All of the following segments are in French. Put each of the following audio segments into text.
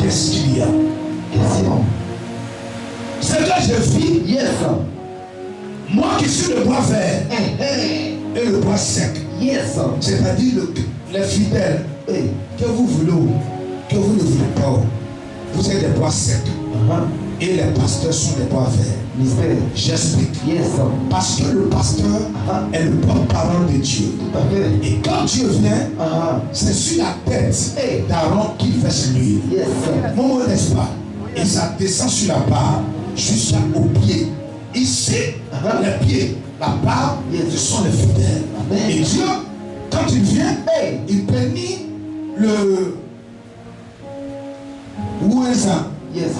qu'est-ce qu'il y a? Question. Ce que je vis, Yes. moi qui suis le bois vert et le bois sec, Yes. c'est-à-dire les fidèles, que vous voulez ou que vous ne voulez pas, vous êtes des bois secs et les pasteurs sont des bois verts. Mystère. J'explique. Yes. Parce que le pasteur est le porte-parole de Dieu. Tout à fait. Et quand Dieu vient, c'est sur la tête d'Aaron qu'il verse l'huile. Yes. Mon mot, n'est-ce pas? Et ça descend sur la barre jusqu'au pied. Ici, les pieds, la barre, ce sont les fidèles. Amen. Et Dieu, quand il vient, il bénit le Ouézan. Yes.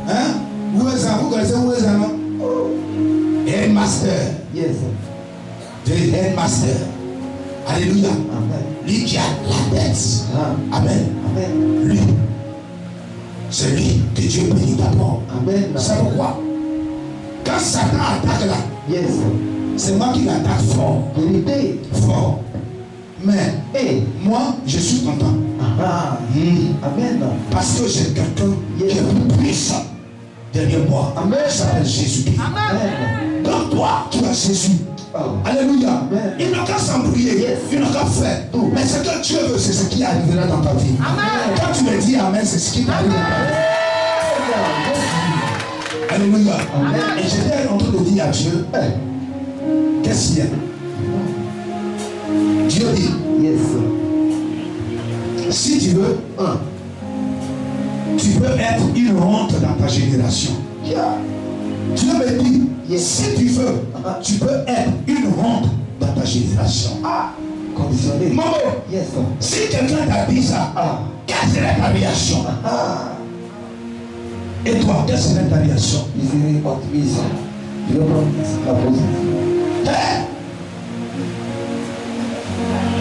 Hein? Ouézan, vous connaissez Ouézan, non? Headmaster. Yes. The headmaster. Alléluia. Amen. Lui qui a la tête. Amen. Amen. Lui. C'est lui que Dieu bénit d'abord. Amen. C'est pourquoi, quand Satan attaque là, Yes. c'est moi qui l'attaque fort. Vérité. Fort. Mais, moi, je suis content. Amen. Parce que j'ai quelqu'un qui est plus puissant derrière moi. Amen. Il s'appelle Jésus-Christ. Amen. Donc toi, tu as Jésus. Alléluia. Amen. Il n'a qu'à s'embrouiller. Yes. Il n'a qu'à faire. Mais ce que Dieu veut, c'est ce qui arrivera dans ta vie. Amen. Quand tu me dis Amen, c'est ce qui t'arrive dans ta vie. Alléluia. Amen. Et j'étais en train de dire à Dieu, qu'est-ce qu'il y a? Dieu dit, Yes. si tu veux, tu peux être une honte dans ta génération. Dieu me dit, si tu veux, tu peux être une honte dans ta génération. Conditionné. Maman, Yes. si quelqu'un t'a dit ça, quelle serait ta réaction? Et toi, quelle serait ta réaction? Il serait optimiste. Je vais prendre la position. Hein?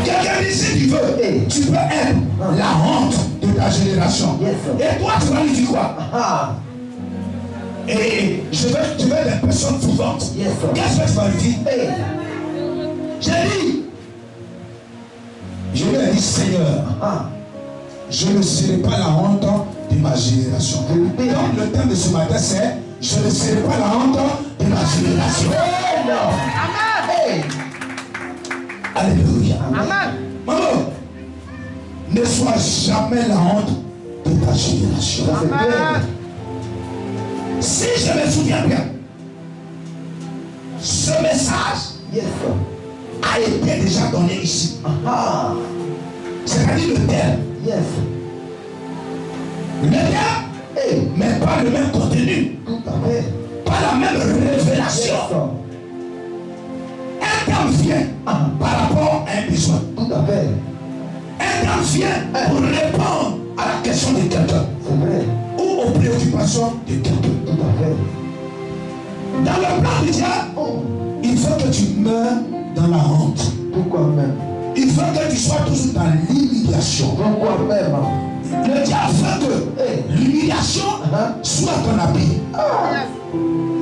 Quelqu'un dit, si tu veux, tu peux être la honte de ta génération. Yes. Et toi, tu vas lui dire quoi? Et je veux des personnes vivantes. Yes. Qu'est-ce que tu vas lui dire? J'ai dit, je lui ai dit, Seigneur, je ne serai pas la honte de ma génération. Donc le thème de ce matin, c'est je ne serai pas la honte de ma génération. Amen. Alléluia. Amen. Maman, ne sois jamais la honte de ta génération. Amen. Si je me souviens bien, ce message Yes. a été déjà donné ici. C'est-à-dire le thème. Yes. Le thème, mais pas le même contenu, Tout à fait. pas la même révélation. Un thème vient par rapport à un besoin. Tout à fait. Un thème vient pour répondre à la question de quelqu'un C'est vrai. ou aux préoccupations de quelqu'un. Tout à fait. Dans le plan du diable, il faut que tu meurs dans la honte. Pourquoi même? Il faut que tu sois toujours dans l'humiliation. Pourquoi même? Le diable veut que l'humiliation soit ton habit.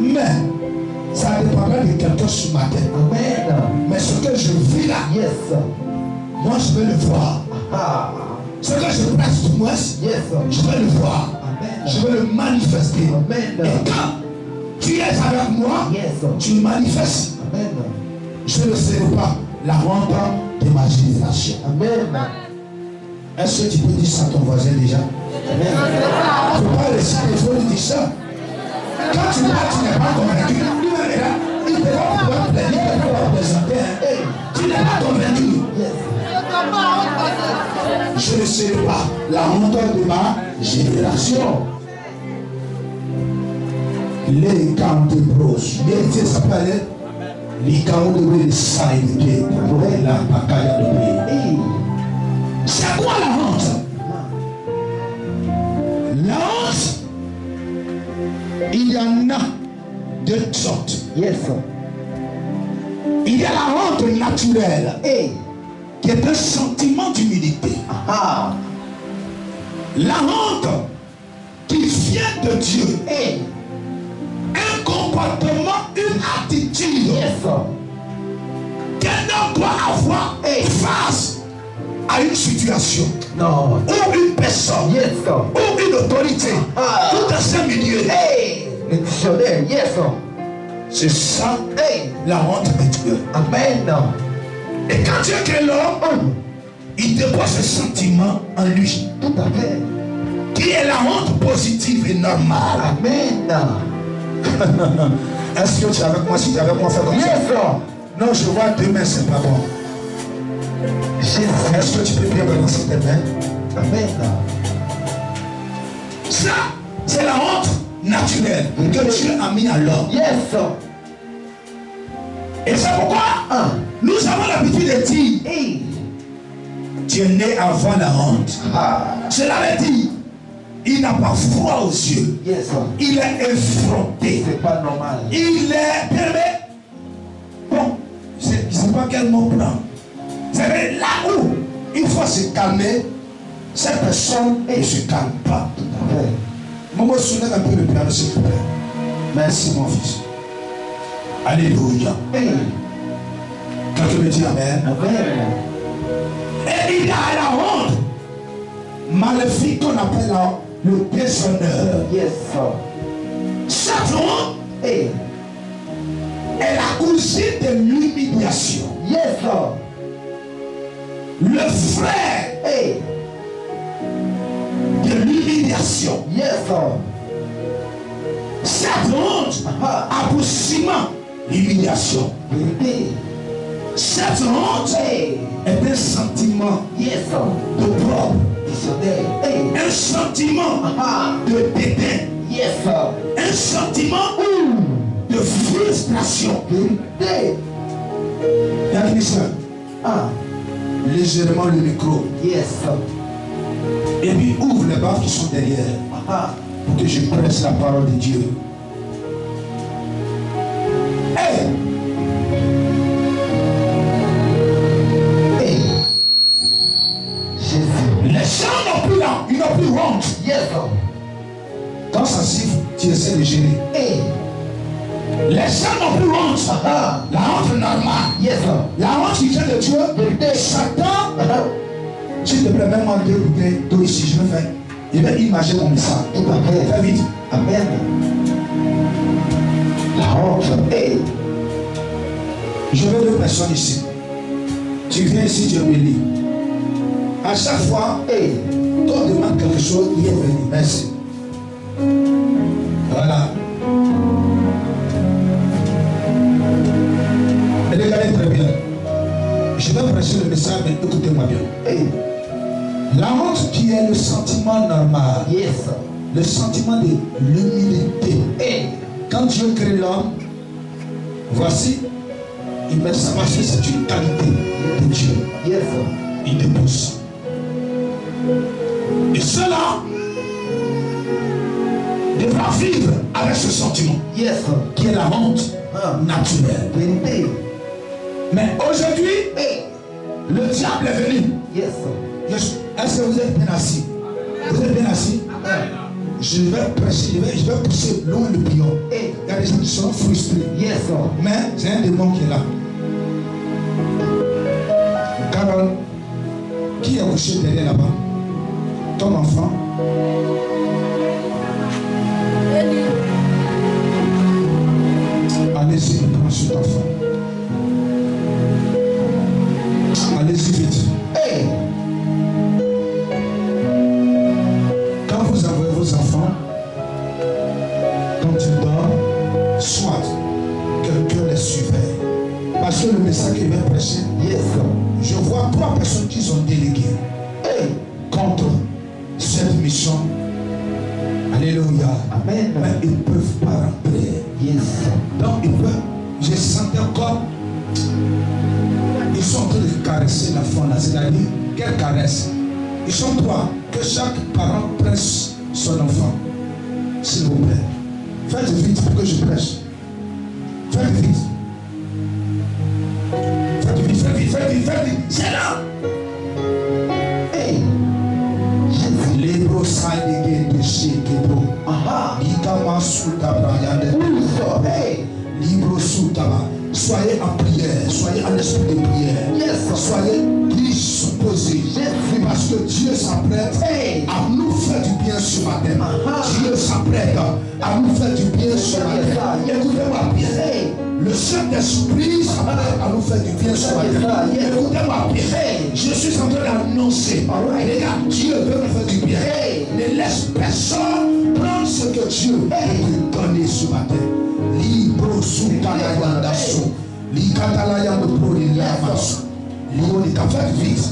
Mais ça dépendra de quelqu'un ce matin. Amen. Mais ce que je vis là, Yes. moi je vais le voir. Ce que je presse du moins, Yes. je vais le voir. Amen. Je vais le manifester. Amen. Et quand tu es avec moi, Yes. tu manifestes. Amen. Je ne serai pas la honte de ma génération. Amen. Est-ce que tu peux dire ça à ton voisin déjà? Amen. Il ne faut pas réciter, il faut lui dire ça. Quand tu parles, tu n'es pas convaincu. Lui-même est là. Il ne peut pas pouvoir plaider, il ne peut pas présenter. Tu n'es pas convaincu. Yes. Je ne serai pas la honte de ma génération. Les camps de bros. Bien, ça s'appelle les camps de saïdé. La pacaya de pays. C'est quoi la honte? La honte, il y en a deux sortes. Yes. Il y a la honte naturelle, qui est un sentiment d'humilité. La honte qui vient de Dieu. Un comportement, une attitude qu'un homme doit avoir face à une situation ou une personne Yes, sir. ou une autorité tout dans ce milieu. Hey, le dictionnaire. Yes, sir. C'est ça Hey, la honte de Dieu. amen. Et quand Dieu crée l'homme, il dépose ce sentiment en lui, Tout à fait. qui est la honte positive et normale. Amen. Est-ce que tu es avec moi? Si tu es avec moi, fais comme ça. Yes, sir. Non, je vois deux mains, c'est pas bon. Jésus. Est-ce que tu peux bien balancer tes mains? Amen. Ça, c'est la honte naturelle que Dieu a mis à l'homme. Yes, sir. Et c'est pourquoi nous avons l'habitude de dire, Hey. tu es né avant la honte. Cela veut dire, il n'a pas froid aux yeux. Yes, sir. Il est effronté. C'est pas normal. Il est permis. Bon, je ne sais pas quel mot prendre. C'est là où il faut se calmer. Cette personne ne se calme pas. Tout à fait. Maman, soulève un peu le piano, s'il te plaît. Merci, mon fils. Alléluia. Hey. Quelqu'un me dit Amen. Amen. Et il y a la honte maléfique qu'on appelle le déshonneur. Yes, sir. Cette honte Hey. est la cousine de l'humiliation. Yes, sir. Le frère Hey. de l'humiliation. Yes, sir. Cette honte a pour ciment l'humiliation. Vérité. Cette honte Hey. est un sentiment Yes, sir. de propre, Dictionnaire. Hey. un sentiment de dédain, Yes, sir. un sentiment de frustration. Vérité. Technicien, légèrement le micro Yes, sir. et puis ouvre les baffes qui sont derrière pour que je presse la parole de Dieu. Hey! Hey. Jésus. Les gens n'ont plus là, ils n'ont plus honte. Yes, sir. Quand ça siffle, tu essaies de gérer. Hey. Les gens n'ont plus honte. La honte normale. Yes, sir. La honte qui vient de Dieu. Satan, s'il te plaît, mets-moi deux bouteilles d'eau ici, je vais faire. Je vais imaginer mon message. Tout à fait. Fais vite. Amen. La honte. Hey. Je veux deux personnes ici. Tu viens ici, tu me lis. À chaque fois, Hey. qu'on demande quelque chose, il est venu. Merci. Voilà. Et regardez très bien. Je vais prêcher le message, mais écoutez-moi bien. Hey. La honte qui est le sentiment normal, Yes, sir. le sentiment de l'humilité. Hey. Quand Dieu crée l'homme, voici, il met ça parce que c'est une qualité de Dieu. Yes, sir. Il dépose. Et cela devra vivre avec ce sentiment Yes, sir. qui est la honte naturelle. Vérité. Mais aujourd'hui, Hey. le diable est venu. Yes, sir. Est-ce que vous êtes bien assis? Vous êtes bien assis? Je vais prêcher, je vais pousser loin le pion. Hey. Il y a des gens qui sont frustrés. Yes, sir. Mais c'est un démon qui est là. Carole, qui est couché derrière là-bas? Ton enfant? Allez-y, prends cet enfant. Allez-y vite. Hey. Quand vous avez vos enfants, quand ils dorment, soit quelqu'un les surveille. Parce que le message qu'il va prêcher, Yes, sir. je vois 3 personnes qui sont déléguées contre cette mission. Alléluia. Amen. Mais ils ne peuvent pas rentrer. Yes, sir. Donc ils peuvent. Je sentais comme ils sont en train de caresser l'enfant là. C'est-à-dire, quelle caresse? Ils sont 3. Que chaque parent presse son enfant. S'il vous plaît. Faites vite pour que je prêche. Faites vite. Faites vite, faites vite, faites vite, faites vite. C'est là. Hey. Jésus. Libro saïdé de chez Kébro. Ikama Soutaba Yande. Hey. Libro Soutaba. Soyez en prière, soyez en esprit de prière. Yes. Soyez disposés. Parce que Dieu s'apprête à nous faire du bien ce matin. Dieu s'apprête à nous faire du bien ce matin. Écoutez-moi bien. Le Saint-Esprit s'apprête à nous faire du bien ce matin. Écoutez-moi bien. Je suis en train d'annoncer. Regarde, Dieu veut nous faire du bien. Ne laisse personne prendre ce que Dieu veut te donner ce matin. Libro Sutayayandaso. Likatalayando Prolilamaso. Lionika, faites vite.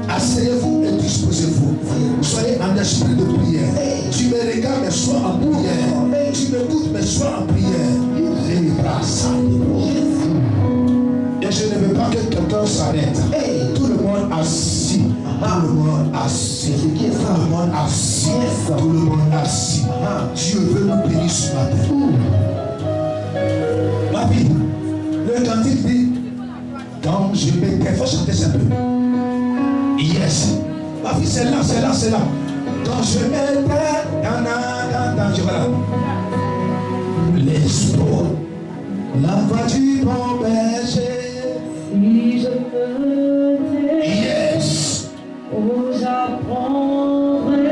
Asseyez-vous et disposez-vous. Soyez en esprit de prière. Tu me regardes, mais sois en prière. Tu m'écoutes, mais sois en prière. Et je ne veux pas que quelqu'un s'arrête. Tout le monde assis. Tout le monde assis. Tout le monde assis. Tout le monde assis. Dieu veut nous bénir ce matin. Ma vie, le cantique dit, quand je m'étais, il faut chanter ça un peu. Yes. Ma vie, c'est là, c'est là, c'est là. Quand je m'étais, je voilà. L'espoir, la voix du bon berger. Si je me tais, Yes. j'apprendrai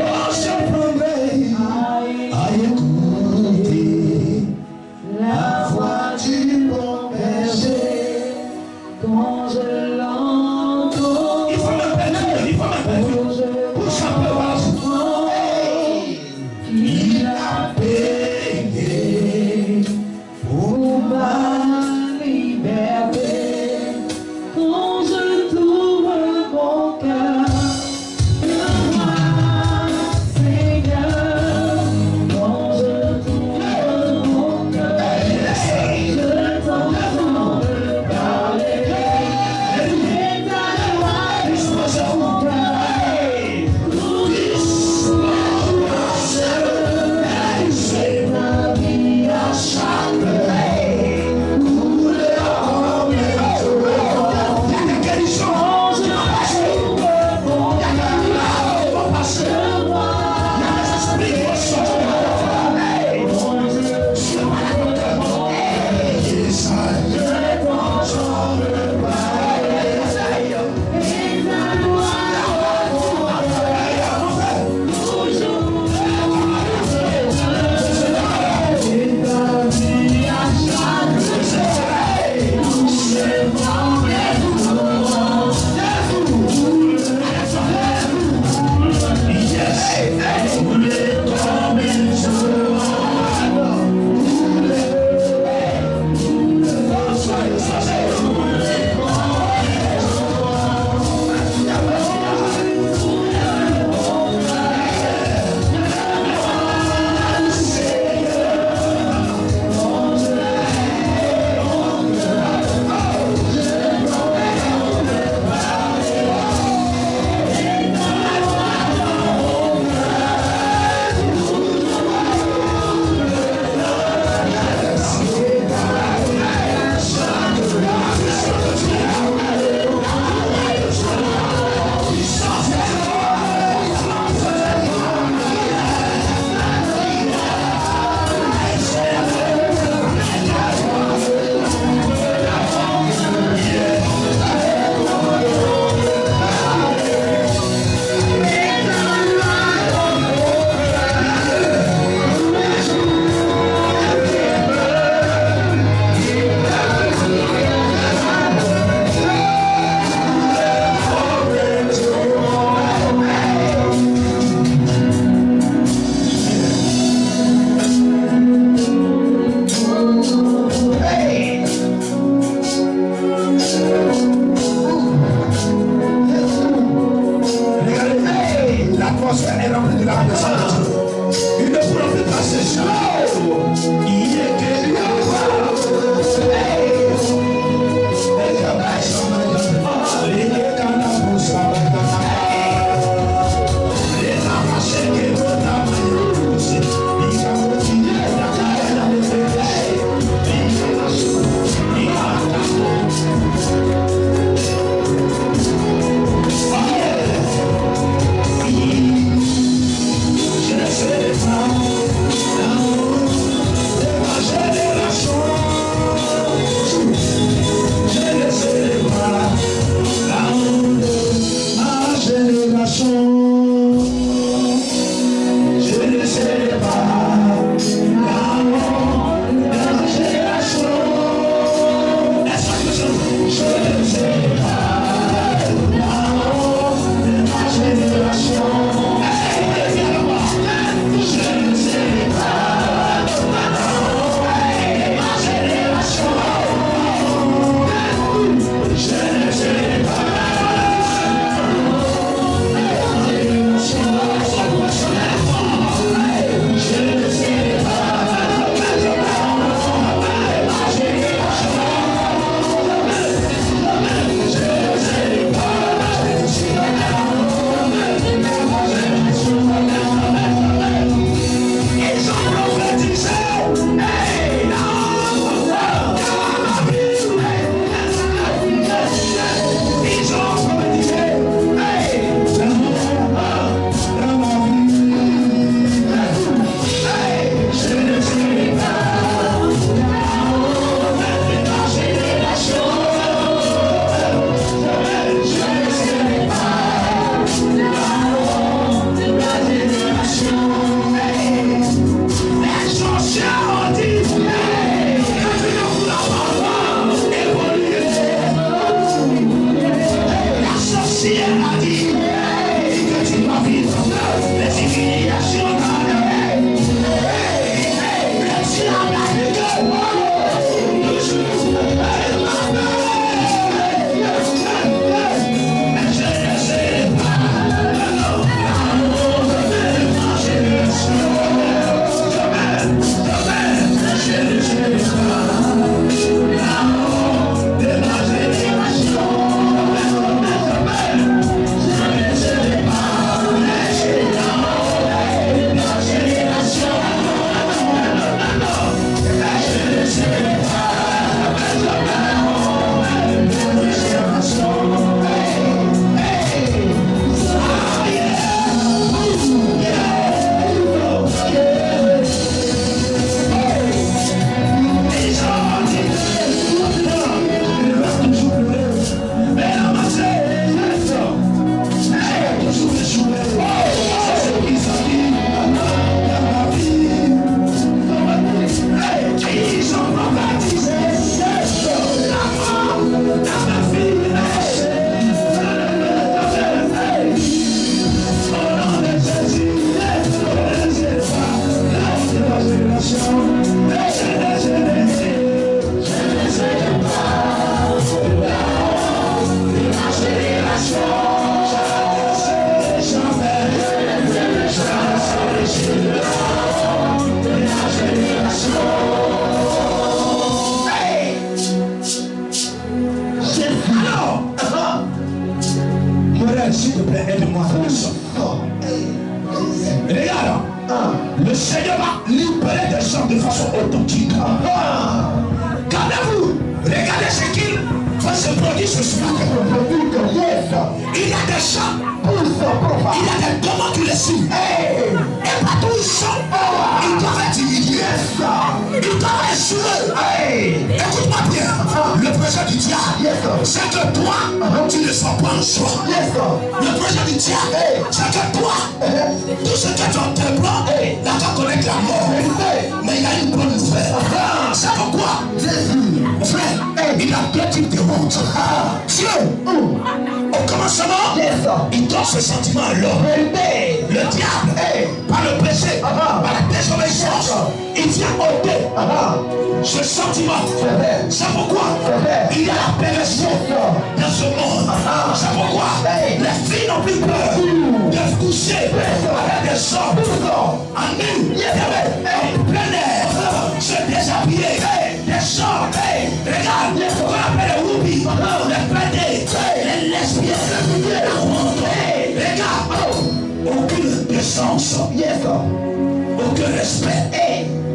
À écouter la voix du bon berger. quand je l'entends. Il faut me permettre, il faut me permettre. Pour chanter, voilà. Il a payé pour Ma liberté, quand je t'ouvre mon cœur, Seigneur, quand je t'ouvre mon cœur, je t'entends parler, et ta voix dans mon cœur. Ma vie à chaque L'atmosphère est remplie de la présence. Il ne pourra plus passer ça. Il est guéri à voir. Je ne sais pas. Le Seigneur va libérer des gens de façon authentique. Regardez-vous, regardez ce qu'il va se produire ce soir. Il y a des gens, il y a des demandes qui les suivent. Et partout où ils sont, ils doivent être humiliés. Ils doivent échouer. Écoute-moi bien, le projet du diable, c'est que toi, tu ne sois pas en joie. Le projet du diable, c'est que toi, tout ce que tu entreprends, là tu connais la mort. Mais il y a une bonne nouvelle. C'est pourquoi frère, il a deux types de honte. Dieu, au commencement, il donne ce sentiment à l'homme. Le diable, par le péché, par la désobéissance, il vient ôter ce sentiment. C'est pourquoi il y a la perversion dans ce monde. C'est pourquoi les filles n'ont plus peur de coucher avec des hommes en nu, en plein air, se déshabiller. Des gens, regarde, on appelle les roupies, les pédés, les lesbiennes, la honte. Regarde, aucune décence, aucun respect.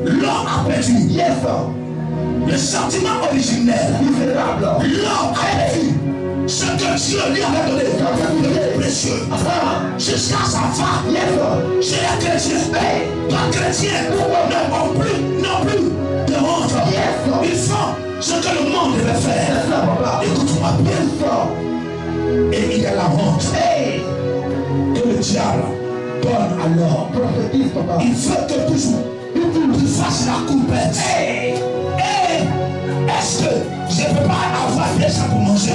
L'homme a perdu le sentiment originel. L'homme a perdu ce que Dieu lui avait donné de précieux jusqu'à sa femme. Chez les chrétiens, pas chrétiens, n'ont plus de honte. Ils font ce que le monde devait faire. Écoute-moi bien. Et il y a la honte que le diable donne à l'homme. Il veut que toujours tu fasses la coupette. Est-ce que je ne peux pas avoir déjà pour manger?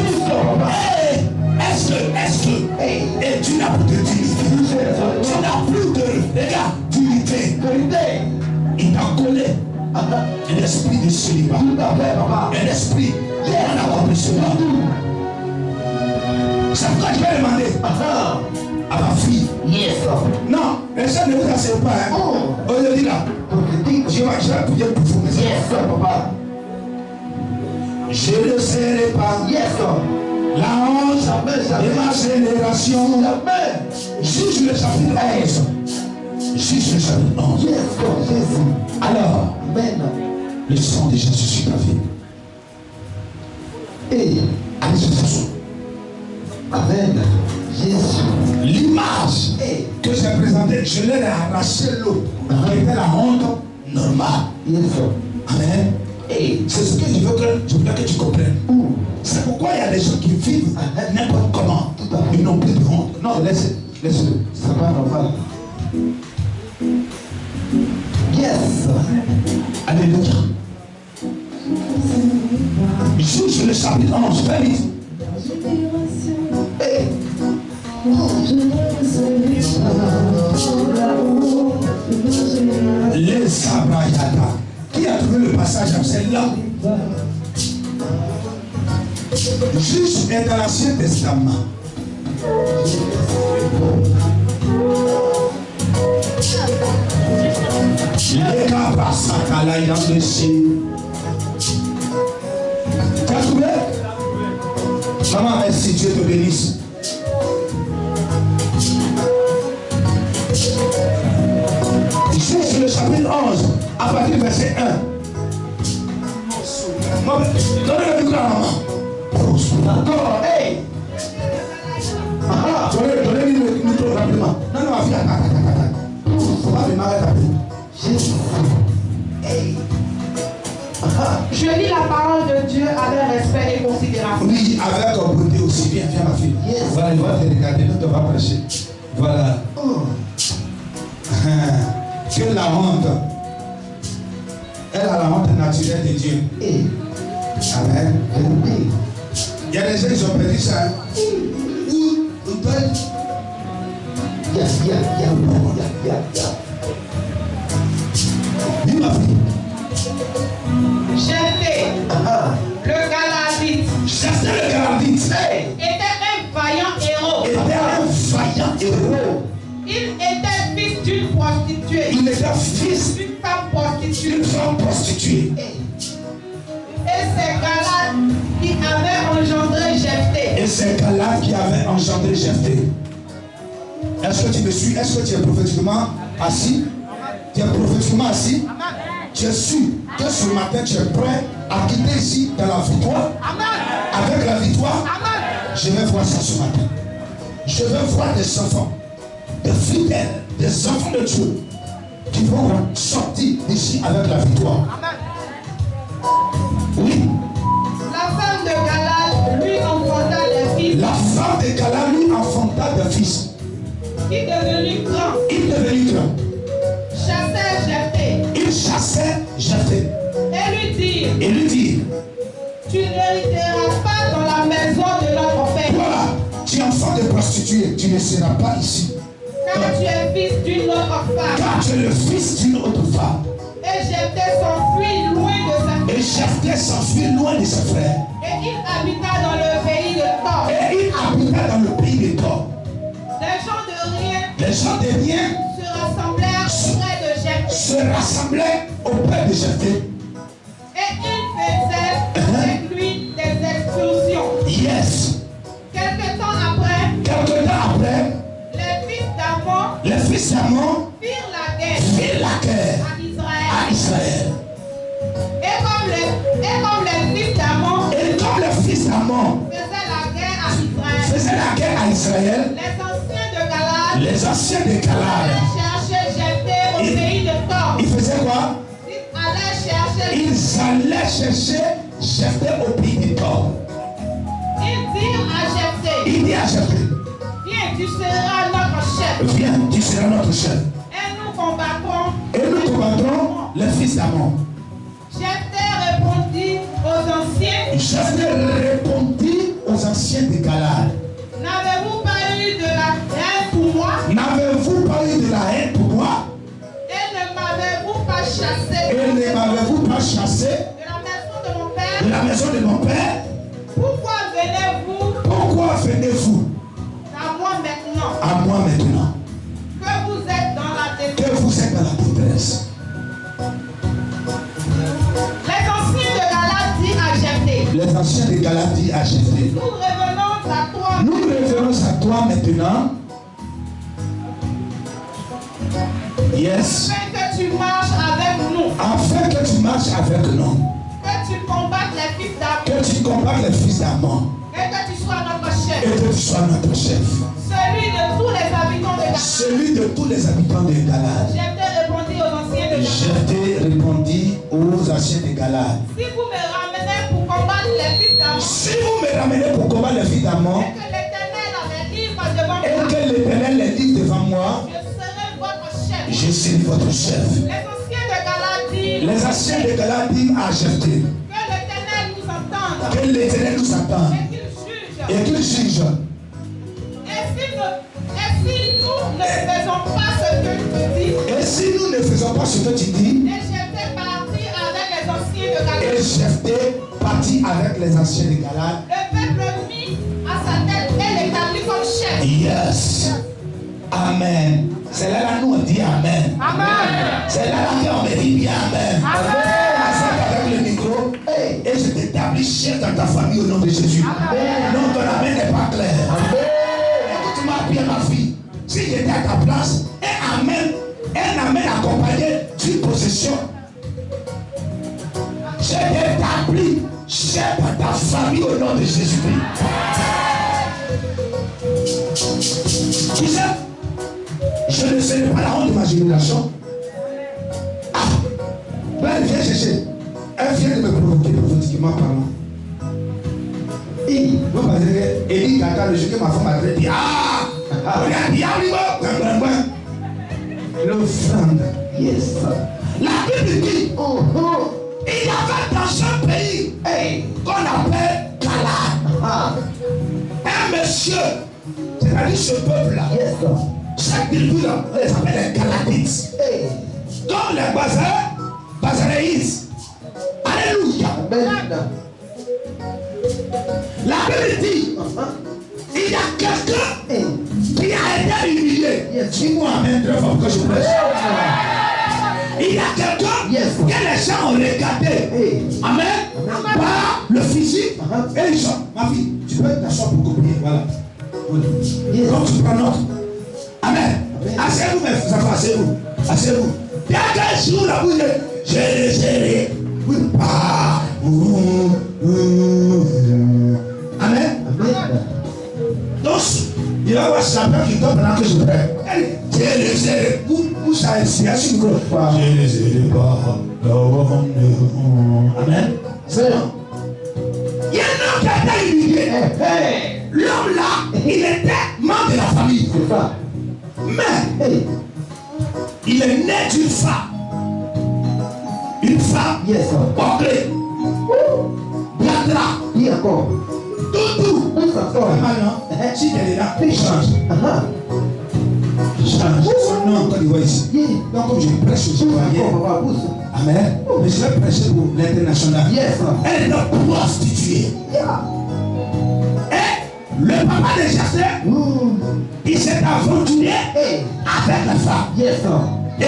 Est-ce que et tu n'as plus de dignité? Tu n'as plus de dignité. Il t'a collé un esprit de célibat, un esprit d'accomplissement. C'est pourquoi je vais demander à ma fille. Non, les gens ne vous asseyez pas. Aujourd'hui là, je vais prier pour vous, mes enfants. Je ne serai pas la honte de ma génération. Juge le chapitre 11. Juge le chapitre 11. Alors, le sang de Jésus sur ta vie. Et allez sur ta source. Amen. Jésus. L'image que j'ai présentée, je l'ai arraché l'eau. Qui était la honte normale. Amen. Et c'est ce que je veux que tu comprennes. C'est pourquoi il y a des gens qui vivent n'importe comment. Ils n'ont plus de honte. Non, laisse-le. C'est pas normal. Yes. Alléluia. Juge le chapitre 11, fais vite. Les Sabrayata. Qui a trouvé le passage à celle-là? Juge est dans l'Ancien Testament. Les Kabasakala, il a blessé. Tu as trouvé? Maman, merci, Dieu te bénisse. Juge le chapitre 11, à partir du verset 1. Donnez le micro à maman. D'accord, hey! Donnez-lui le micro rapidement. Non, ma fille, attends. On va démarrer ta vie. Hey! Je lis la parole de Dieu avec respect et considération. Oui, avec beauté aussi. Viens, ma fille. Yes. Voilà, il va te regarder, nous te va prêcher. Voilà. Que la honte, elle a la honte naturelle de Dieu. Amen. Il y a des gens qui ont perdu ça. Où doit oui, ma fille. Jephthé, le Galadite, était un vaillant héros. Il était fils d'une prostituée. Il était fils d'une femme prostituée. Et c'est Galad qui avait engendré Jephthé. Et c'est Galad qui avait engendré Jephthé. Est-ce que tu me suis? Est-ce que tu es prophétiquement assis? Tu es prophétiquement assis. Tu es sûr que ce matin tu es prêt à quitter ici dans la victoire. Avec la victoire, je vais voir ça ce matin. Je vais voir des enfants, des fidèles, des enfants de Dieu qui vont sortir d'ici avec la victoire. Oui. La femme de Galal lui enfanta des fils. La femme de Galal lui enfanta des fils. Il est devenu grand. Il est devenu grand. Chassait Jephthé. Il chassait Jephthé. Et lui dit, tu n'hériteras pas dans la maison de notre père. Voilà, tu es enfant de prostituée, tu ne seras pas ici. Car tu es fils d'une autre femme. Car tu es le fils d'une autre femme. Et Jephthé s'enfuit loin de sa femme. Et Jephthé s'enfuit loin de ses frères. Et il habita dans le pays de Thor. Et il habita dans le pays de Thor. Les gens de rien Les gens de rien se rassemblèrent auprès de Jephthé. se rassemblaient auprès de Jephthé. Et il faisait avec lui des excursions. Yes. Quelque temps après, Les fils d'Ammon firent la guerre firent la guerre à à Israël. Et comme les fils d'Ammon Et comme les fils d'Ammon faisaient la guerre à Israël, les anciens de Galad allaient chercher Jephthé au pays de Thor. ils faisaient quoi? Ils allaient chercher. Ils allaient chercher Jephthé au pays de Thor. Ils dirent à Jephthé, Il dit à Jephthé, viens, tu seras notre chef. viens, tu seras notre chef. Et nous combattrons. Et nous combattrons les fils d'Ammon. Jephthé répondit aux anciens, Jephthé répondit aux anciens de Galad. n'avez-vous pas eu de la haine pour moi? N'avez-vous pas eu de la haine pour moi? Et ne m'avez-vous pas chassé Et ne m'avez-vous pas chassé de la maison de mon père? de la maison de mon père? Pourquoi venez-vous Pourquoi venez-vous à moi maintenant à moi maintenant que vous êtes dans la détresse? que vous êtes dans la détresse? Les anciens de Galad disent à Jephthé, Les anciens de Galad disent à Jephthé, nous revenons à toi. nous revenons à toi maintenant. Yes. Afin que tu marches avec nous, Afin que tu marches avec nous. que tu combattes les fils d'Ammon Que tu combattes les fils d'Ammon. et que tu sois notre chef. Et que tu sois notre chef. Celui de tous les habitants de Galad. Celui de tous les habitants de Galad. Jephthé répondit aux anciens de Galad, Jephthé répondit aux anciens de Galad. si vous me ramenez pour combattre les fils d'Ammon Si vous me ramenez pour combattre les fils d'Ammon et que l'Éternel les livre devant et moi, que l'Éternel les livre devant moi, je serai votre chef. je serai votre chef. Les anciens de Galad disent Les anciens de Galad disent à Jephthé que l'Éternel nous entende que l'Éternel nous attend et qu'il juge. et qu'il juge. Et si nous ne faisons pas ce que tu dis, Et si nous ne faisons pas ce que tu dis, et Jephthé partit avec les anciens de Galad, et Jephthé partit avec les anciens de Galad. le peuple mit à sa tête et l'établit comme chef. Yes. Amen. C'est là nous on dit Amen. Amen. C'est là qu'on me dit bien Amen. Amen. Avec le micro. Et je t'établis chef dans ta famille au nom de Jésus. Amen. Non, ton Amen n'est pas clair. Écoute-moi bien ma fille. Si j'étais à ta place, un Amen accompagné d'une possession. Je t'établis chef dans ta famille au nom de Jésus-Christ. Tu sais, je ne serai pas la honte de ma génération. Ah, ben elle vient chercher. Elle vient de me provoquer prophétiquement parlant. Et vous pensez que Elie Kaka, le jour que ma femme a dit, ah, regarde, il y a l'offrande. Yes. La Bible dit, il y avait dans ce pays qu'on appelle Galad. Un monsieur, c'est-à-dire ce peuple-là, chaque tribu-là, on les appelle les Galadites. Comme les Bazaréites. Alléluia. La Bible dit, il y a quelqu'un qui a été humilié. Dis-moi Amen, très fort que je prêche. Il y a quelqu'un que les gens ont regardé. Amen. Par le physique. Et ils sont, ma fille, tu peux t'asseoir pour copier. Voilà. Donc tu prends note. Amen. Asseyez-vous, mes enfants, asseyez-vous. Asseyez-vous. Dès que sur la bouche, je le serai. Oui, pas. Amen. Donc, il va y avoir chacun qui tombe pendant que je prie. Je le serai. Où ça est, c'est assez gros. Je le serai pas. Amen. C'est bon. Il y a un homme qui a été humilié. L'homme là, il était membre de la famille. C'est ça. Mais il est né d'une femme. Une femme portée. Biatra. Dis encore. Tout. Où ça sort? Maintenant, si elle est là, il change. Change. Son nom, quand il voit ici. Donc, comme je prêche ce soir, amen. Mais je vais prêcher pour l'international. Elle est une prostituée. Et le papa de Jacques, il s'est aventuré avec la femme. Et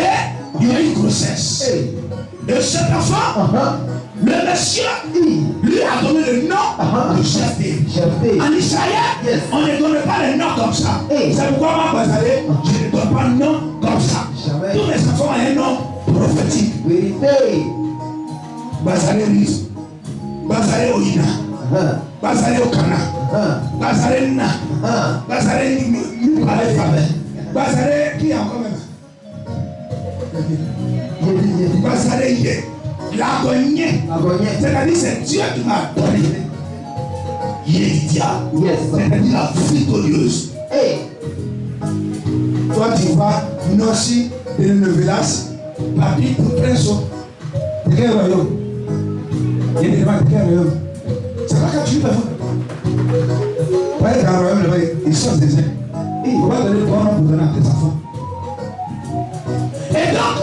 il y a eu une grossesse. Et cet enfant, le monsieur lui a donné le nom de Jephthé. En Israël, on ne donne pas les noms comme ça. C'est pourquoi moi, Bazalé, je ne donne pas de nom comme ça. Tous mes enfants ont un nom prophétique. Bazalé Riz, Bazalé Oina, Bazalé Okana, Bazalé Na, Bazalé Bazalé qui est encore même? Bazalé Yé. L'agonie. C'est-à-dire c'est Dieu qui m'a donné. Yédia. C'est-à-dire la victorieuse. Toi tu vas Nossi et le Velas. Papi pour Prince. De quel royaume? Il y a des gens de quel royaume? C'est pas quand tu veux. Ouais, dans le royaume, ils sont des gens. Il va donner ton nom pour donner à tes enfants. Et donc,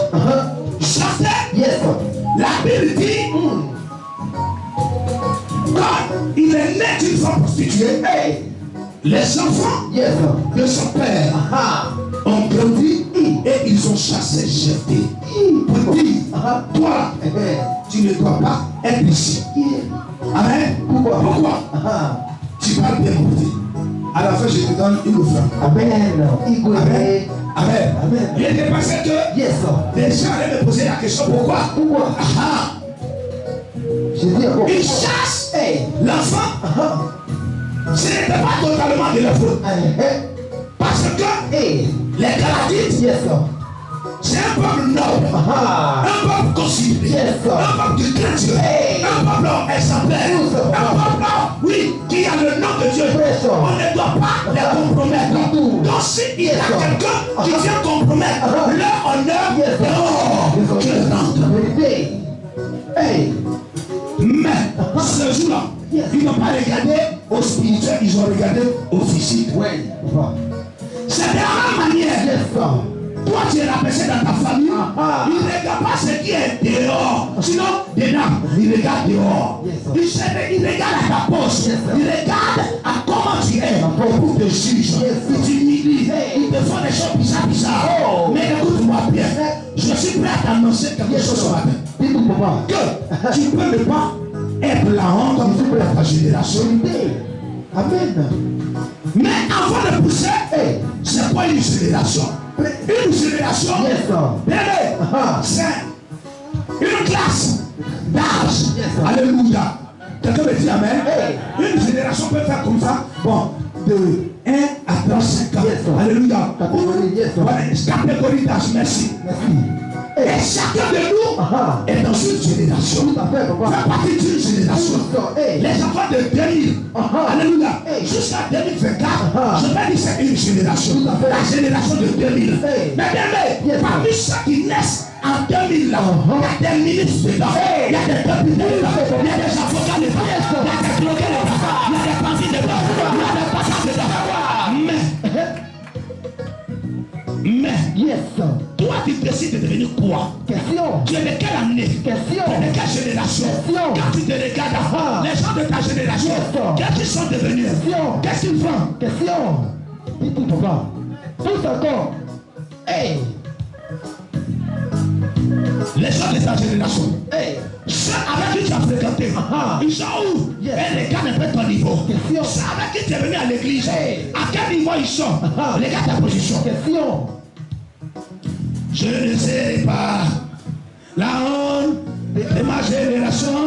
Jacques, la Bible dit, quand il est né d'une femme prostituée, les enfants de son père ont grandi et ils ont chassé Jephthé. Pour dire, toi, tu ne dois pas être ici. Amen. Pourquoi? Tu parles bien pour dire. À la fin, je te donne une offrande. Amen. Amen. Il était passé que les gens allaient me poser la question pourquoi? Ils chassent l'enfant. Ce n'était pas totalement de leur faute. Parce que les Galatites, c'est un peuple noble, un peuple considéré, un peuple de Dieu, un peuple exemplaire, un peuple, oui, qui a le nom de Dieu. On ne doit pas les compromettre. Donc s'il y a quelqu'un qui vient compromettre leur honneur, je le rends. Mais ce jour-là, ils n'ont pas regardé au spirituel, ils ont regardé au physique. C'est de la même manière. Toi, tu es la personne dans ta famille. Il ne regarde pas ce qui est dehors. Sinon, dedans, il regarde dehors. Il regarde à ta poche. Il regarde à comment tu es. Pour te juger. Il t'humilie. Il te fait des choses bizarres. Mais écoute-moi bien. Je suis prêt à t'annoncer quelque chose ce matin. Que tu peux ne pas être la honte de ta génération. Amen. Mais avant de pousser, c'est quoi une génération? Une génération, c'est une classe d'âge. Alléluia. Quelqu'un me dit amen. Une génération peut faire comme ça. Bon, de 1 à 35 ans. Alléluia. Catégorie d'âge, merci. Et chacun de nous est dans une génération. Fait partie d'une génération. Les enfants de 2000, alléluia, jusqu'à 2024, je vais dire c'est une génération. La génération de 2000. Mais bien, parmi ceux qui naissent en 2000, il y a des ministres dedans, il y a des députés dedans, il y a des avocats dedans, il y a des bloqués dedans, il y a des bandits dedans, il y a des passages dedans. Mais, toi tu décides de devenir quoi? Tu es de quelle année? Tu es de quelle génération? Quand tu te regardes, les gens de ta génération, qu'est-ce qu'ils sont devenus? Qu'est-ce qu'ils font? Tous encore. Les gens de ta génération, ceux avec qui tu as fréquenté, ils sont où? Et les gars n'est pas ton niveau. Ceux avec qui tu es venu à l'église, à quel niveau ils sont? Les gars de ta position. Je ne serai pas la honte de ma génération.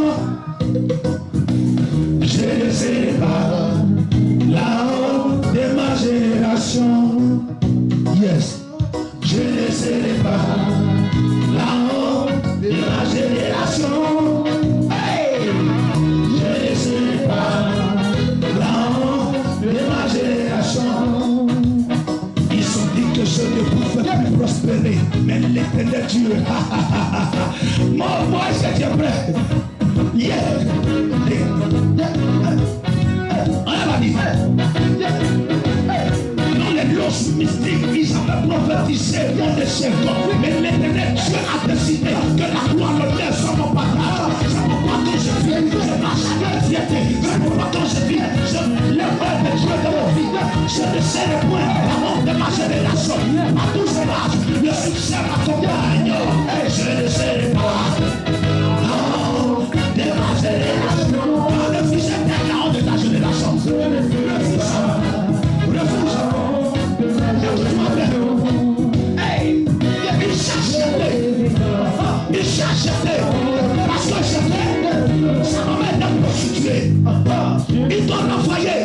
Je ne serai pas la honte de ma génération. Yes. Je ne serai pas la honte de ma génération. Hey! Je ne serai pas la honte de ma génération. Ils ont dit que je ne pouvais plus prospérer, mais l'éternel Dieu, moi, j'étais prêt. Yeah. On va dire. Dans les loges mystiques, ils avaient prophétisé dans des siècles. Mais l'éternel Dieu a décidé que la gloire, l'honneur soit mon partage. C'est pourquoi quand je vis, je marche avec fierté. C'est pourquoi quand je vis, je lève le Dieu de ma vie. Je ne serai point la honte de ma génération. À tous ces âges, le succès m'accompagne. Et je ne serai pas la honte de ma génération. Quand le fils est la honte de ta génération. Hey, il cherche parce que sa maman est prostituée. Il doit l'envoyer.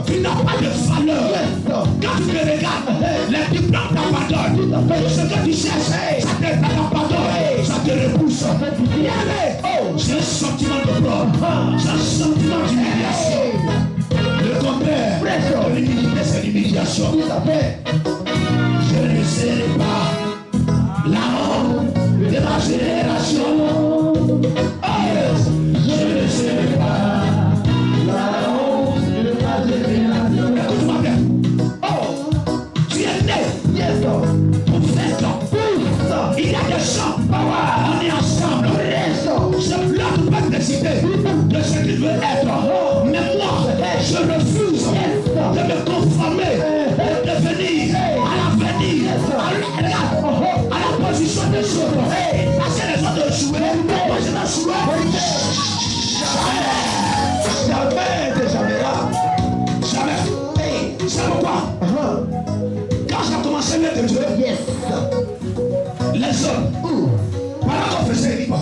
Tu n'as pas de valeur. Quand tu me regardes, les diplômes t'abandonnent. Tout ce que tu cherches, ça t'abandonne, ça te repousse. J'ai un sentiment de problème. J'ai un sentiment d'humiliation. Le contraire de l'humilité, c'est l'humiliation. Je ne serai pas la honte de ma génération. Je ne serai pas la honte de ma génération. Écoute-moi bien. Tu es né pour 20 ans. Il y a des gens, on est ensemble. Je bloque pas décider de ce qu'il veut être. Mais moi, je refuse de me conformer, de devenir à l'avenir, à la position des autres. Parce que les autres jouent, moi je vais jouer. Jamais. C'est pourquoi, quand j'ai commencé à mettre Dieu, les hommes, pendant qu'on faisait libre,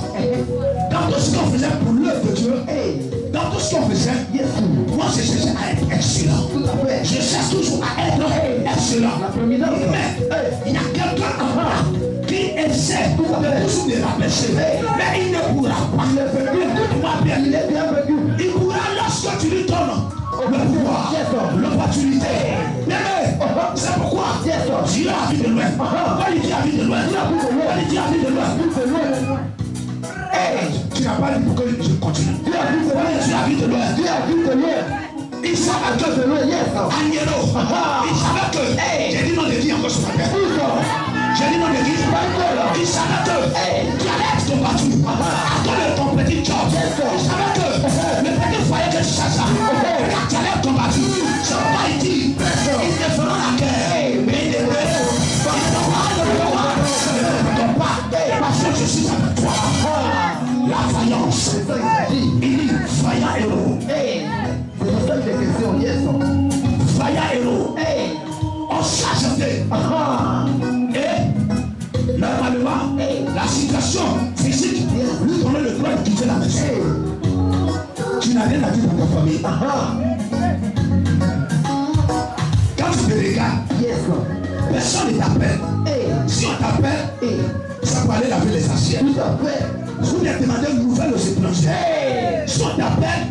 dans tout ce qu'on faisait pour l'œuvre de Dieu, dans tout ce qu'on faisait, moi je cherchais à être excellent. Je cherche toujours à être excellent. Mais il y a quelqu'un qui essaie de toujours me rabaisser. Mais il ne pourra pas. Écoute-moi bien. Il pourra lorsque tu lui donnes le pouvoir, l'opportunité. Mais c'est pourquoi Dieu a vu de loin. Pourquoi il dit a vu de loin? Pourquoi il dit a vu de loin? Tu n'as pas dit pourquoi je continue. Tu as vu de loin. Il savait que Agnero, il savait que j'ai dit non de vie encore ce matin. J'ai dit non de vie. Il savait que tu allais être combattu à ton petit job. Il savait que le petit foyer que tu cherches, quand tu allais être combattu, c'est pourquoi il dit ils te feront la guerre. Mais ils ne feront pas. Parce que je suis avec toi. La vaillance. Il dit vaillant héros. Vaillant héros. On cherche. Et normalement, la situation physique lui donne le droit de quitter la maison. Tu n'as rien à dire dans ta famille. Quand tu te regardes, personne ne t'appelle. Si on t'appelle, ça peut aller laver les assiettes. Vous lui demandez une nouvelle aux étrangers. Si on t'appelle,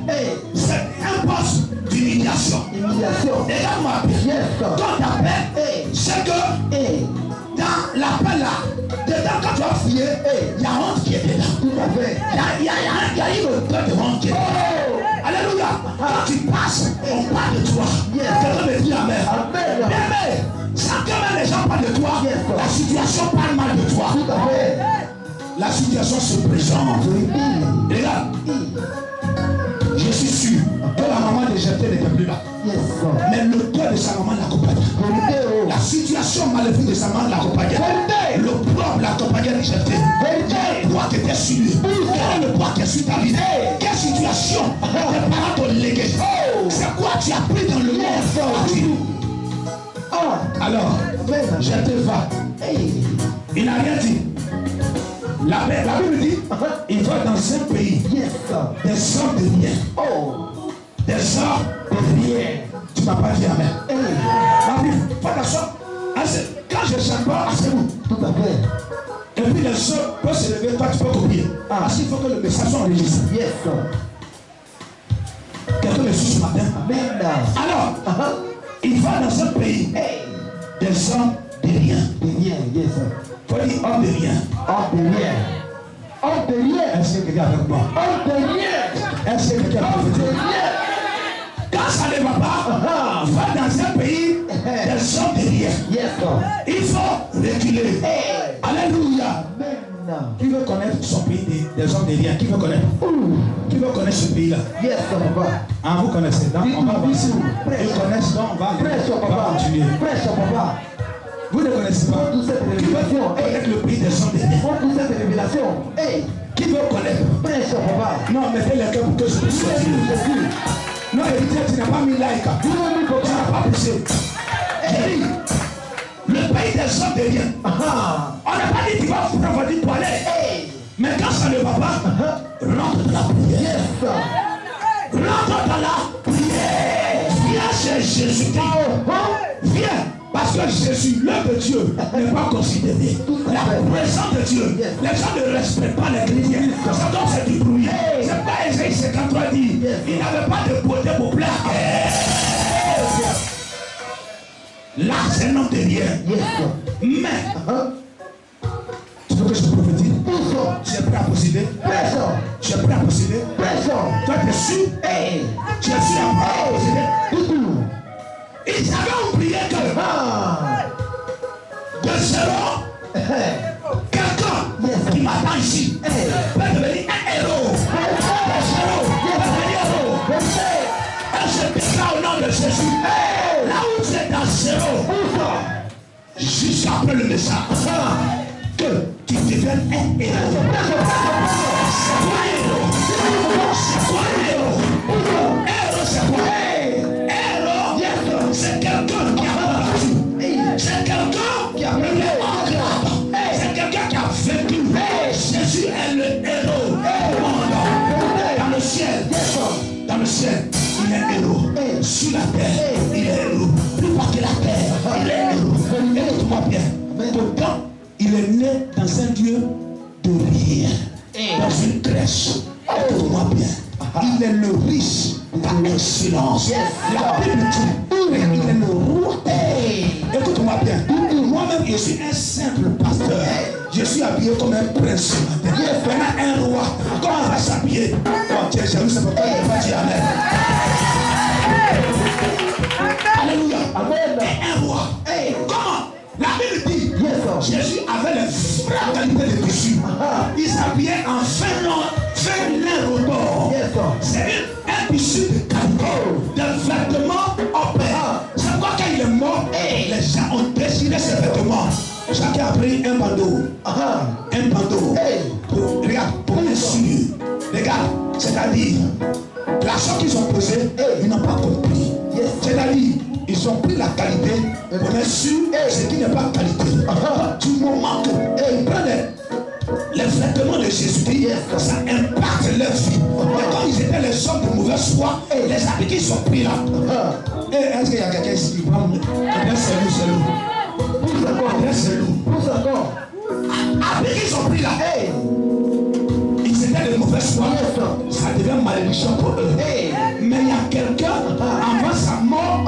c'est un poste d'humiliation. Regarde-moi bien. Quand on t'appelle, c'est que dans l'appel là, dedans quand tu as fouillé, il y a honte qui est dedans. Il y a une odeur de honte qui est dedans. Alléluia. Quand tu passes, on parle de toi. Quelqu'un me dit amen. Mais ça quand même les gens parlent de toi, la situation parle mal de toi. La situation se présente. Et là, je suis sûr que la maman de Jephthé n'était plus là. Mais le cœur de sa maman l'accompagnait. La situation maléfique de sa maman l'accompagnait. Le problème l'accompagnait de Jephthé. Quel poids qui était sur lui? Quel est le poids qui est sur ta vie? Quelle situation tes parents t'ont légué? C'est quoi tu as pris dans le monde? Alors, Jephthé va. Il n'a rien La Bible dit, il va dans un pays Yes. des hommes de rien. Oh. Des hommes de rien. Tu ne m'as pas dit amen. Hey. La Bible, fais attention. Quand je ne chante pas, asseyez-vous. Tout à fait. Et puis les hommes peuvent se lever, toi tu peux copier. Parce qu'il faut que le message soit enregistré. Yes. Quelqu'un me suit ce matin. Amen. Alors, il va dans un pays des hommes de rien. De rien. Yes. Il faut dire homme de rien. Homme de rien. Homme de rien. Est-ce que quelqu'un est avec moi? Homme de rien. Est-ce que quelqu'un est avec moi? Quand ça ne va pas, va dans un pays des hommes de rien. Yes. Il faut reculer. Alléluia. Amen. Qui veut connaître son pays des hommes de rien? Qui veut connaître? Qui veut connaître ce pays-là? Yes, papa. Ah, vous connaissez, donc on va avancer. Ils connaissent, donc on va continuer. Prêche, papa. Vous ne connaissez pas? Toute cette Qui veut révélation. connaître le pays des hommes de rien? Toute cette révélation. Hey. Qui veut connaître? Prêche, papa. Non, mettez les cœurs pour que je puisse sortir. Non, évitez, tu n'as pas mis like. Tu n'as pas poussé. J'ai dit, le pays des hommes de rien. On n'a pas dit qu'il va prendre du toilette. Mais quand ça ne va pas, rentre dans la prière. Rentre dans la prière. Viens chez Jésus-Christ. Viens. Parce que Jésus, l'œuvre de Dieu, n'est pas considéré. La présence de Dieu, les gens ne respectent pas les chrétiens. Ça doit c'est du bruit. C'est pas Ésaïe 53 dit. Il n'avait pas de beauté pour plaire. Là, c'est un homme de rien. Mais, tu veux que je prophétise? Tu es prêt à posséder? Tu es prêt à posséder? Toi, tu es sûr? Tu es sûr à posséder? Ils avaient oublié que de zéro, quelqu'un qui m'attend ici peut devenir un héros. De zéro, peut devenir héros. Et je déclare au nom de Jésus, là où vous êtes dans zéro, juste après le message, que tu deviennes un héros. C'est quoi un héros? C'est quoi un héros? Héros, c'est quoi? C'est quelqu'un qui a combattu. C'est quelqu'un qui a mené en grade. C'est quelqu'un qui a vécu. Jésus est le héros du monde. Dans le ciel, dans le ciel, il est héros. Sur la terre, il est héros. Plus bas que la terre, il est héros. Écoute-moi bien. Pourtant, il est né dans un lieu de rien. Dans une crèche. Écoute-moi bien. Il est le riche par excellence. La Bible dit, il est le roi. Écoute-moi bien. Moi-même, je suis un simple pasteur. Je suis habillé comme un prince ce matin. Maintenant, un roi. Comment on va s'habiller? Oh, tu es jaloux, c'est pourquoi il va dire amen. Alléluia. Un roi. Comment? La Bible dit, Jésus avait les vraies qualités de tissu. Il s'habillait en fin lin rotord. C'est un tissu de qualité, de vêtements opérants. C'est pourquoi quand il est mort, les gens ont déchiré ses vêtements. Chacun a pris un bandeau. Un bandeau. Regarde, pour un sûr. Regarde, c'est-à-dire, l'action qu'ils ont posée, ils n'ont pas compris. C'est-à-dire, ils ont pris la qualité pour être sûr ce qui n'est pas qualité. Du moment qu'ils prennent les vêtements de Jésus-Christ, ça impacte leur vie. Et quand ils étaient les hommes de mauvaise foi, les habits qu'ils sont pris là. Est-ce qu'il y a quelqu'un ici qui prend un c'est lourd. Habits qu'ils ont pris là. Ils étaient de mauvaise foi. Ça devient malédiction pour eux. Mais il y a quelqu'un avant sa mort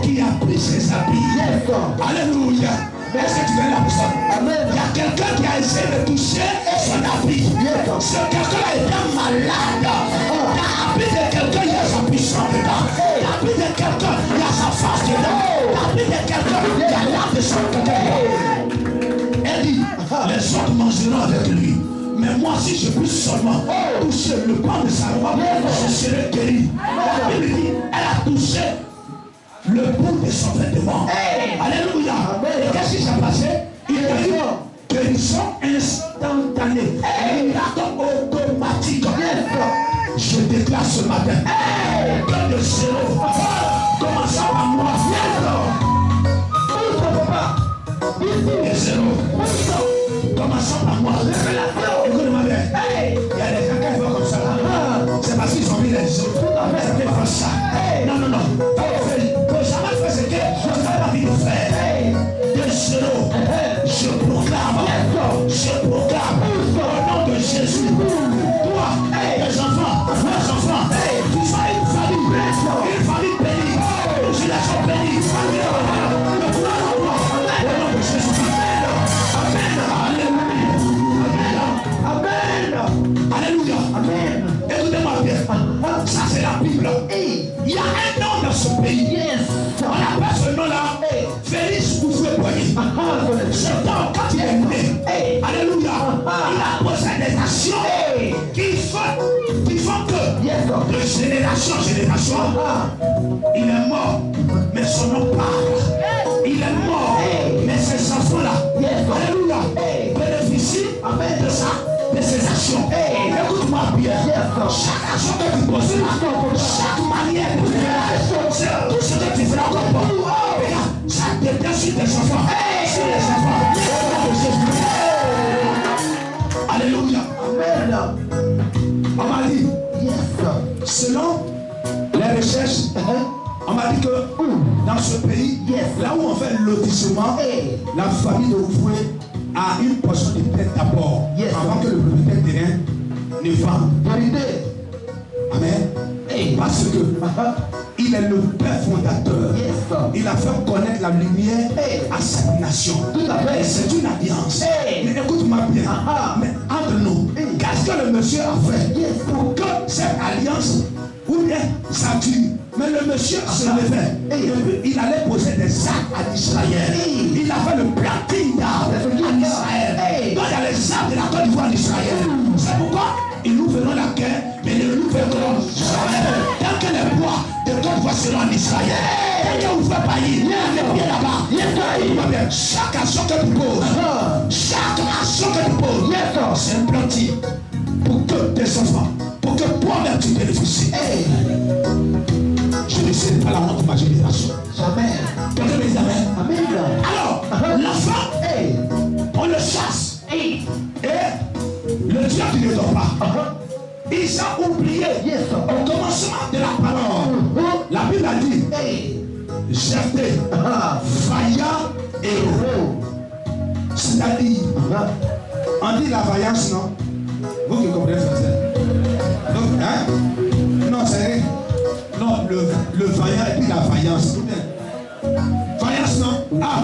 qui a pris ses habits. Alléluia. Est-ce que tu veux la personne? Il y a quelqu'un qui a essayé de toucher son habit. Ce quelqu'un est malade. L'habit de quelqu'un, il y a sa puissance dedans. L'habit de quelqu'un, il y a sa force dedans. L'habit de quelqu'un, il y a l'âme de son dedans. Elle dit, les autres mangeront avec lui. Mais moi, si je puis seulement toucher le pan de sa robe, je serai guéri. Elle dit, elle a touché le bout de son vêtement. Alléluia. Et qu'est-ce qui s'est passé? Il y a eu guérison instantanée. Miracle automatique. Je déclare ce matin que de zéro, commençant à moi. Et zéro, commençant à moi. Je proclame au nom de Jésus. Toi, tes enfants, mes enfants, tu sois une famille bénie, une génération bénie. Le pouvoir à moi, au nom de Jésus. Amen. Alléluia. Amen. Alléluia. Amen. Écoutez-moi bien. Ça, c'est la Bible. Il y a un nom dans ce pays. On appelle ce nom-là Félix Houphouët-Boigny. Ce nom, quand il est né, alléluia, il a posé des actions qui font que de génération en génération, il est mort, mais son nom parle. Il est mort, mais ses enfants-là, alléluia, bénéficient de ses actions. Écoute-moi bien. Chaque action que tu poses, chaque manière de faire, tout ce que tu feras comme bon, ça dépend sur tes enfants. Sur les enfants. Alléluia. On m'a dit, selon les recherches, on m'a dit que dans ce pays, là où on fait le lotissement, la famille de Houphouët a une portion de terre d'abord, avant que le propriétaire terrain ne vende. Amen. Parce que il est le père fondateur. Il a fait connaître la lumière à cette nation. C'est une alliance. Mais écoute-moi bien. Mais entre nous, qu'est-ce que le monsieur a fait pour que cette alliance ou bien ça tue? Mais le monsieur se levait et il allait poser des actes en Israël. Il a fait le planting d'arbres en Israël. Donc il y a les arbres de la Côte d'Ivoire d'Israël. C'est pourquoi ils nous feront la guerre, mais ne nous feront jamais. Tant que les bois de Côte d'Ivoire seront en Israël, tant que vous faites payer, les pieds là-bas. Chaque action que tu poses, c'est un planting pour que tes enfants, pour que toi-même tu bénéficies. Je ne sais pas la honte de ma génération. Jamais. Quelqu'un me dit amen. Amen. Alors, l'enfant, on le chasse. Et le diable qui ne dort pas. Ils ont oublié au commencement de la parole. La Bible a dit Jephthé, vaillant héros. C'est-à-dire, on dit la vaillance, non? Vous qui comprenez français. Donc, hein? Non, c'est rien. Non, le vaillant et puis la vaillance. Vaillance, non? Ah,